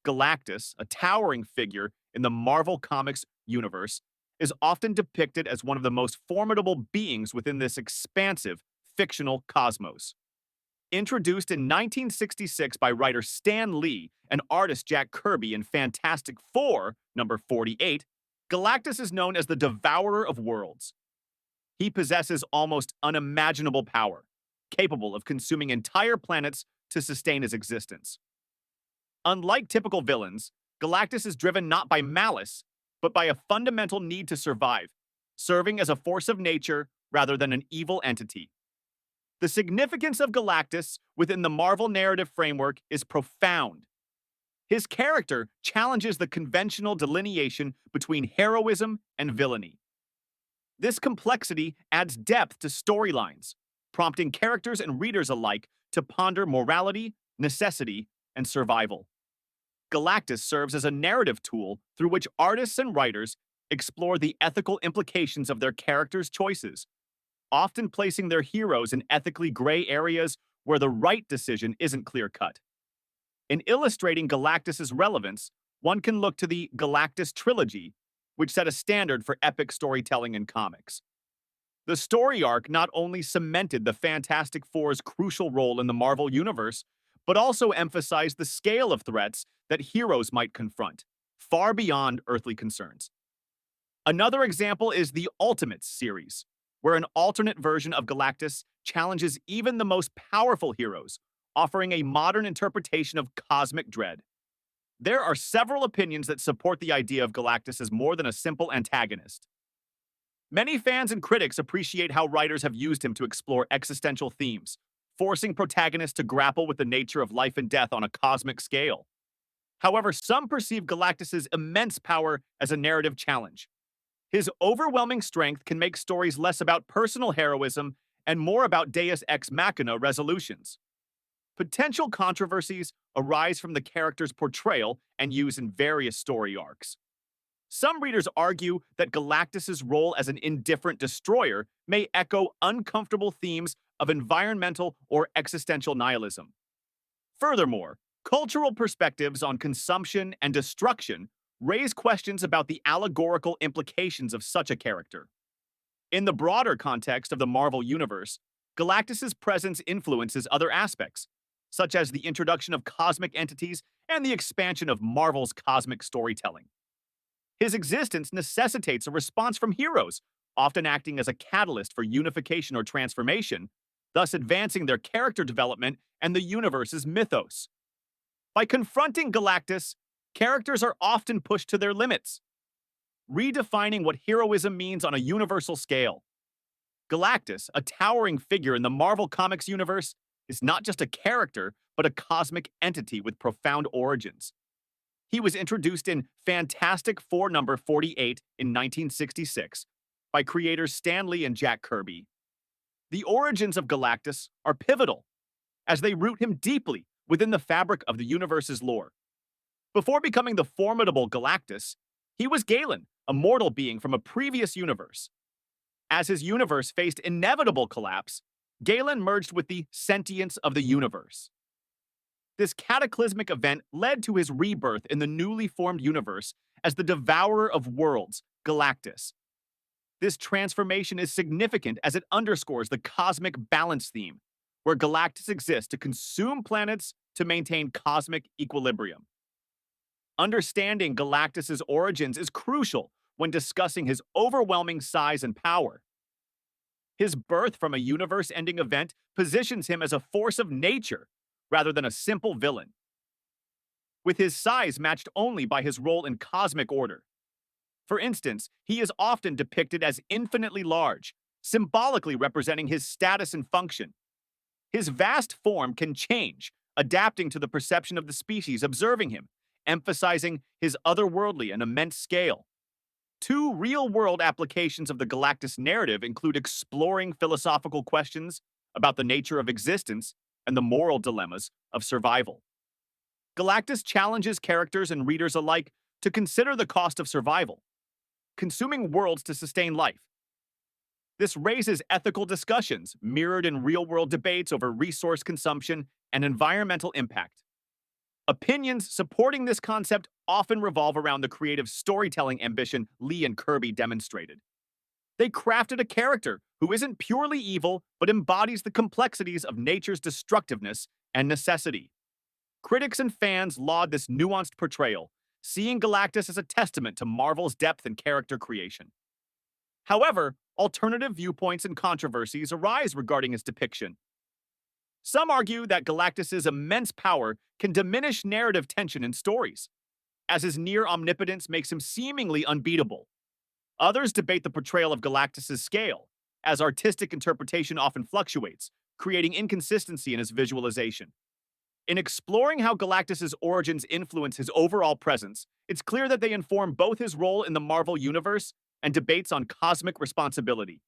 Galactus, a towering figure in the Marvel Comics universe, is often depicted as one of the most formidable beings within this expansive fictional cosmos. Introduced in 1966 by writer Stan Lee and artist Jack Kirby in Fantastic Four, number 48, Galactus is known as the Devourer of Worlds. He possesses almost unimaginable power, capable of consuming entire planets to sustain his existence. Unlike typical villains, Galactus is driven not by malice, but by a fundamental need to survive, serving as a force of nature rather than an evil entity. The significance of Galactus within the Marvel narrative framework is profound. His character challenges the conventional delineation between heroism and villainy. This complexity adds depth to storylines, prompting characters and readers alike to ponder morality, necessity, and survival. Galactus serves as a narrative tool through which artists and writers explore the ethical implications of their characters' choices, often placing their heroes in ethically gray areas where the right decision isn't clear-cut. In illustrating Galactus's relevance, one can look to the Galactus trilogy, which set a standard for epic storytelling in comics. The story arc not only cemented the Fantastic Four's crucial role in the Marvel Universe, but also emphasized the scale of threats that heroes might confront, far beyond earthly concerns. Another example is the Ultimates series, where an alternate version of Galactus challenges even the most powerful heroes, offering a modern interpretation of cosmic dread. There are several opinions that support the idea of Galactus as more than a simple antagonist. Many fans and critics appreciate how writers have used him to explore existential themes, forcing protagonists to grapple with the nature of life and death on a cosmic scale. However, some perceive Galactus's immense power as a narrative challenge. His overwhelming strength can make stories less about personal heroism and more about Deus Ex Machina resolutions. Potential controversies arise from the character's portrayal and use in various story arcs. Some readers argue that Galactus's role as an indifferent destroyer may echo uncomfortable themes of environmental or existential nihilism. Furthermore, cultural perspectives on consumption and destruction raise questions about the allegorical implications of such a character. In the broader context of the Marvel Universe, Galactus's presence influences other aspects, such as the introduction of cosmic entities and the expansion of Marvel's cosmic storytelling. His existence necessitates a response from heroes, often acting as a catalyst for unification or transformation, thus advancing their character development and the universe's mythos. By confronting Galactus, characters are often pushed to their limits, redefining what heroism means on a universal scale. Galactus, a towering figure in the Marvel Comics universe, is not just a character, but a cosmic entity with profound origins. He was introduced in Fantastic Four number 48 in 1966 by creators Stan Lee and Jack Kirby. The origins of Galactus are pivotal, as they root him deeply within the fabric of the universe's lore. Before becoming the formidable Galactus, he was Galen, a mortal being from a previous universe. As his universe faced inevitable collapse, Galen merged with the sentience of the universe. This cataclysmic event led to his rebirth in the newly formed universe as the Devourer of Worlds, Galactus. This transformation is significant as it underscores the cosmic balance theme, where Galactus exists to consume planets to maintain cosmic equilibrium. Understanding Galactus's origins is crucial when discussing his overwhelming size and power. His birth from a universe-ending event positions him as a force of nature rather than a simple villain, with his size matched only by his role in cosmic order. For instance, he is often depicted as infinitely large, symbolically representing his status and function. His vast form can change, adapting to the perception of the species observing him, emphasizing his otherworldly and immense scale. Two real-world applications of the Galactus narrative include exploring philosophical questions about the nature of existence and the moral dilemmas of survival. Galactus challenges characters and readers alike to consider the cost of survival, consuming worlds to sustain life. This raises ethical discussions mirrored in real-world debates over resource consumption and environmental impact. Opinions supporting this concept often revolve around the creative storytelling ambition Lee and Kirby demonstrated. They crafted a character who isn't purely evil, but embodies the complexities of nature's destructiveness and necessity. Critics and fans laud this nuanced portrayal, seeing Galactus as a testament to Marvel's depth and character creation. However, alternative viewpoints and controversies arise regarding his depiction. Some argue that Galactus's immense power can diminish narrative tension in stories, as his near omnipotence makes him seemingly unbeatable. Others debate the portrayal of Galactus's scale, as artistic interpretation often fluctuates, creating inconsistency in his visualization. In exploring how Galactus's origins influence his overall presence, it's clear that they inform both his role in the Marvel Universe and debates on cosmic responsibility.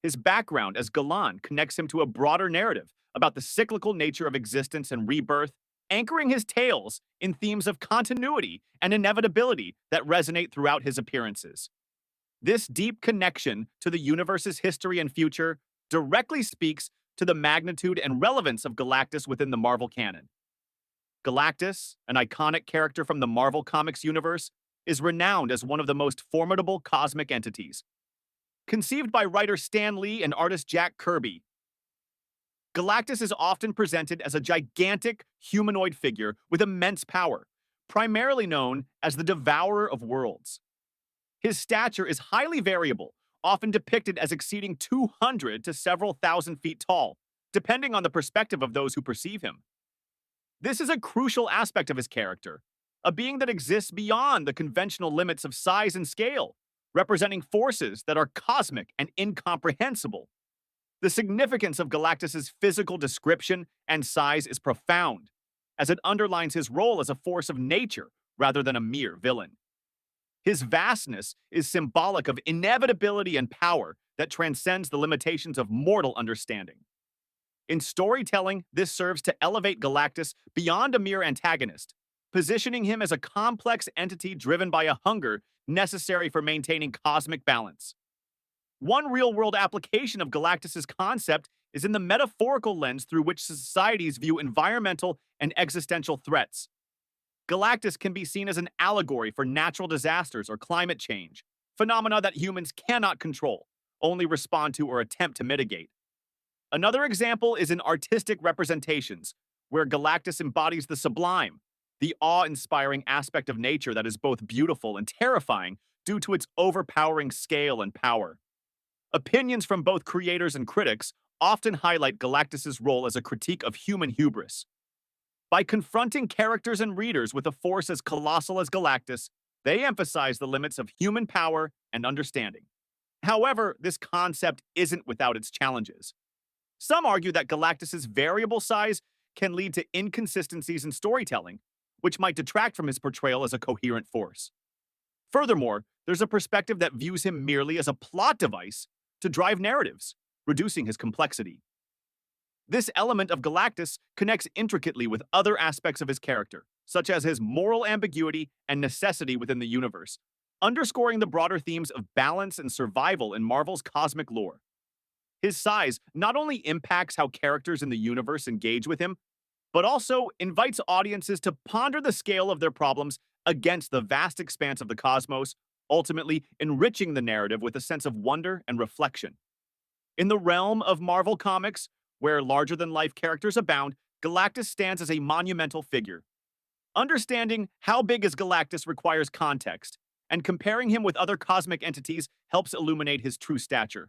His background as Galan connects him to a broader narrative about the cyclical nature of existence and rebirth, anchoring his tales in themes of continuity and inevitability that resonate throughout his appearances. This deep connection to the universe's history and future directly speaks to the magnitude and relevance of Galactus within the Marvel canon. Galactus, an iconic character from the Marvel Comics universe, is renowned as one of the most formidable cosmic entities. Conceived by writer Stan Lee and artist Jack Kirby, Galactus is often presented as a gigantic humanoid figure with immense power, primarily known as the Devourer of Worlds. His stature is highly variable, often depicted as exceeding 200 to several thousand feet tall, depending on the perspective of those who perceive him. This is a crucial aspect of his character, a being that exists beyond the conventional limits of size and scale, representing forces that are cosmic and incomprehensible. The significance of Galactus's physical description and size is profound, as it underlines his role as a force of nature rather than a mere villain. His vastness is symbolic of inevitability and power that transcends the limitations of mortal understanding. In storytelling, this serves to elevate Galactus beyond a mere antagonist, positioning him as a complex entity driven by a hunger necessary for maintaining cosmic balance. One real-world application of Galactus's concept is in the metaphorical lens through which societies view environmental and existential threats. Galactus can be seen as an allegory for natural disasters or climate change, phenomena that humans cannot control, only respond to or attempt to mitigate. Another example is in artistic representations, where Galactus embodies the sublime, the awe-inspiring aspect of nature that is both beautiful and terrifying due to its overpowering scale and power. Opinions from both creators and critics often highlight Galactus's role as a critique of human hubris. By confronting characters and readers with a force as colossal as Galactus, they emphasize the limits of human power and understanding. However, this concept isn't without its challenges. Some argue that Galactus's variable size can lead to inconsistencies in storytelling, which might detract from his portrayal as a coherent force. Furthermore, there's a perspective that views him merely as a plot device to drive narratives, reducing his complexity. This element of Galactus connects intricately with other aspects of his character, such as his moral ambiguity and necessity within the universe, underscoring the broader themes of balance and survival in Marvel's cosmic lore. His size not only impacts how characters in the universe engage with him, but also invites audiences to ponder the scale of their problems against the vast expanse of the cosmos, ultimately enriching the narrative with a sense of wonder and reflection. In the realm of Marvel Comics, where larger-than-life characters abound, Galactus stands as a monumental figure. Understanding how big is Galactus requires context, and comparing him with other cosmic entities helps illuminate his true stature.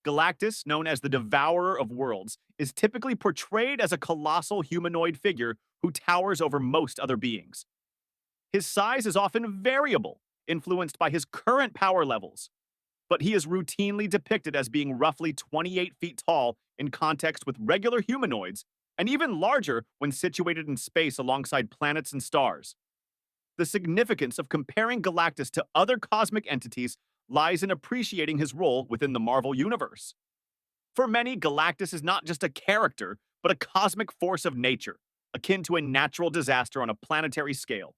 Galactus, known as the Devourer of Worlds, is typically portrayed as a colossal humanoid figure who towers over most other beings. His size is often variable, influenced by his current power levels, but he is routinely depicted as being roughly 28 feet tall in context with regular humanoids, and even larger when situated in space alongside planets and stars. The significance of comparing Galactus to other cosmic entities lies in appreciating his role within the Marvel Universe. For many, Galactus is not just a character, but a cosmic force of nature, akin to a natural disaster on a planetary scale.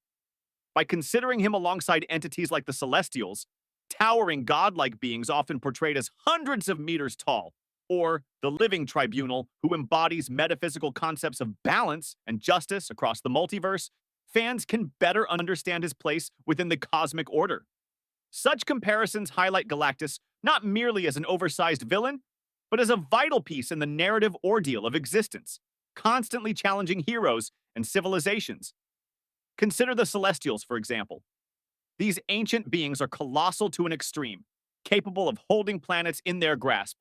By considering him alongside entities like the Celestials, towering godlike beings often portrayed as hundreds of meters tall, or the living tribunal, who embodies metaphysical concepts of balance and justice across the multiverse, fans can better understand his place within the cosmic order. Such comparisons highlight Galactus not merely as an oversized villain, but as a vital piece in the narrative ordeal of existence, constantly challenging heroes and civilizations. Consider the Celestials, for example. These ancient beings are colossal to an extreme, capable of holding planets in their grasp.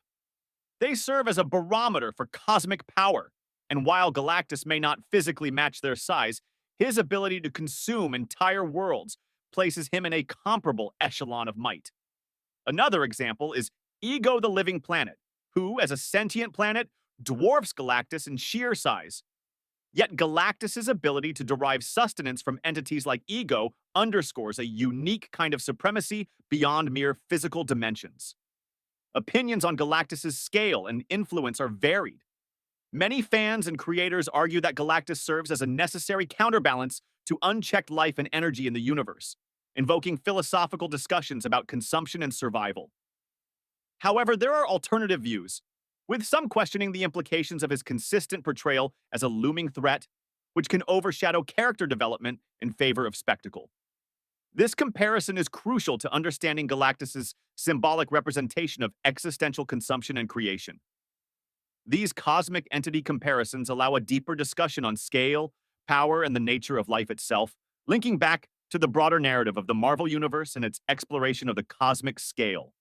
They serve as a barometer for cosmic power, and while Galactus may not physically match their size, his ability to consume entire worlds places him in a comparable echelon of might. Another example is Ego the Living Planet, who, as a sentient planet, dwarfs Galactus in sheer size. Yet Galactus's ability to derive sustenance from entities like Ego underscores a unique kind of supremacy beyond mere physical dimensions. Opinions on Galactus's scale and influence are varied. Many fans and creators argue that Galactus serves as a necessary counterbalance to unchecked life and energy in the universe, invoking philosophical discussions about consumption and survival. However, there are alternative views, with some questioning the implications of his consistent portrayal as a looming threat, which can overshadow character development in favor of spectacle. This comparison is crucial to understanding Galactus's symbolic representation of existential consumption and creation. These cosmic entity comparisons allow a deeper discussion on scale, power, and the nature of life itself, linking back to the broader narrative of the Marvel Universe and its exploration of the cosmic scale.